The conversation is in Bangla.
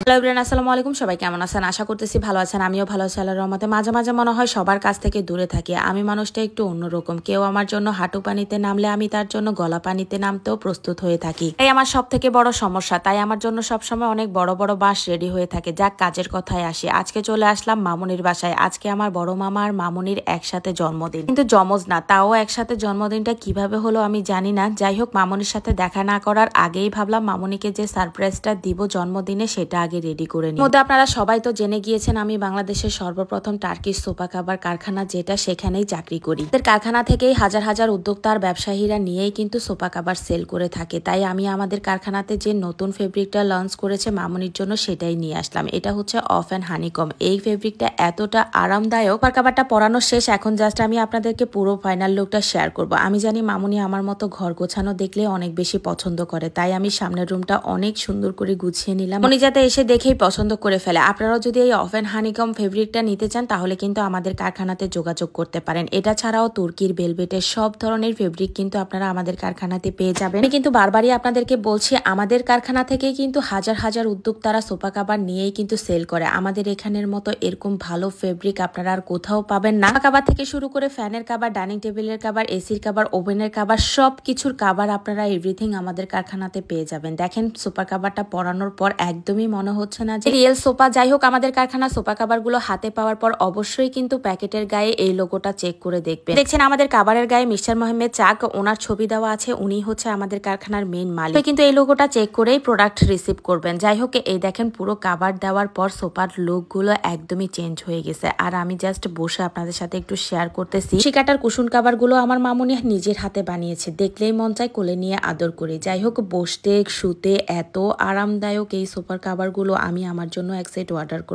হ্যালো এভরিওয়ান, আসসালামু আলাইকুম। সবাই কেমন আছেন? আশা করতেছি ভালো আছেন। আমিও ভালো আছি আল্লাহর রহমতে। মাঝে মাঝে মনে হয় সবার কাছ থেকে দূরে থাকি। আমি মানুষটা একটু অন্যরকম। কেউ আমার জন্য হাঁটু পানিতে নামলে আমি তার জন্য গলা পানিতে নামতেও প্রস্তুত হয়ে থাকি। এই আমার সব থেকে বড় সমস্যা। তাই আমার জন্য সবসময় অনেক বড় বড় বাঁশ রেডি হয়ে থাকে। যাক, কাজের কথায় আসি। আজকে চলে আসলাম মামুনির বাসায়। আজকে আমার বড় মামা আর মামুনির একসাথে জন্মদিন, কিন্তু জমজ না, তাও একসাথে জন্মদিনটা কিভাবে হলো আমি জানি না। যাই হোক, মামুনির সাথে দেখা না করার আগেই ভাবলাম মামুনিকে যে সারপ্রাইজটা দিব জন্মদিনে সেটা আগে রেডি করে নিই। মধ্যে আপনারা সবাই তো জেনে গিয়েছেন আমি বাংলাদেশের সর্বপ্রথম টার্কিশ সোফা কাভার কারখানা, যেটা সেখানেই চাকরি করি। এদের কারখানা থেকেই হাজার হাজার উদ্যোক্তা আর ব্যবসায়ীরা নিয়েই কিন্তু সোফা কাভার সেল করে থাকে। তাই আমি আমাদের কারখানাতে যে নতুন ফেব্রিকটা লঞ্চ করেছে মামুনির জন্য সেটাই নিয়ে আসলাম। এটা হচ্ছে অফ অ্যান্ড হানিকম। এই ফেব্রিকটা এতটা আরামদায়ক। সোফা কাভারটা পরানো শেষ, এখন জাস্ট আমি আপনাদেরকে পুরো ফাইনাল লুকটা শেয়ার করব। আমি জানি মামুনি আমার মতো ঘর গোছানো দেখলে অনেক বেশি পছন্দ করে, তাই আমি সামনের রুমটা অনেক সুন্দর করে গুছিয়ে নিলাম উনি যাতে এসে দেখেই পছন্দ করে ফেলে। আপনারাও যদি এই অফ অ্যান্ড হানিকম ফেব্রিকটা নিতে চান তাহলে কিন্তু আমাদের কারখানাতে যোগাযোগ করতে পারেন। এটা ছাড়াও তুর্কির ভেলভেটের সব ধরনের ফেব্রিক কিন্তু আপনারা আমাদের কারখানাতে পেয়ে যাবেন। আমি কিন্তু বারবারই আপনাদেরকে বলছি, আমাদের কারখানা থেকেই কিন্তু হাজার হাজার উদ্যোক্তারা সোফা কাভার নিয়েই কিন্তু সেল করে। আমাদের এখানের মতো এরকম ভালো ফেব্রিক আপনারা আর কোথাও পাবেন না। সোফা কাভার থেকে শুরু করে ফ্যানের কাভার, ডাইনিং টেবিলের কাভার, এসির কাভার, ওভেনের কাভার, সব কিছুর কাভার আপনারা এভরিথিং আমাদের কারখানাতে পেয়ে যাবেন। দেখেন, সোফা কাভারটা পরানোর পর একদমই মনে হচ্ছে না যে রিয়েল সোফা। যাই হোক, আমাদের কারখানা সোফা কাভার গুলো হাতে পাওয়ার পর অবশ্যই কিন্তু প্যাকেটের গায়ে এই লোগোটা চেক করে দেখবেন। দেখছেন আমাদের কাভারের গায়ে মিস্টার মোহাম্মদ চাক, ওনার ছবি দেওয়া আছে। উনি হচ্ছে আমাদের কারখানার মেইন মালিক, কিন্তু এই লোগোটা চেক করেই প্রোডাক্ট রিসিভ করবেন। যাই হোক, এই দেখেন পুরো কাভার দেওয়ার পর সোফার লুক গুলো একদমই চেঞ্জ হয়ে গেছে। আর আমি জাস্ট বসে আপনাদের সাথে একটু শেয়ার করতেছি। শিকাটার কুশন কাভার গুলো আমার মামুনি নিজের হাতে বানিয়েছে, দেখলেই মন চায় কোলে নিয়ে আদর করে। যাই হোক, বসতে শুতে এত আরামদায়ক এই সোফার কাভার গুলো, আমি আমার জন্য এক সেট অর্ডার করব।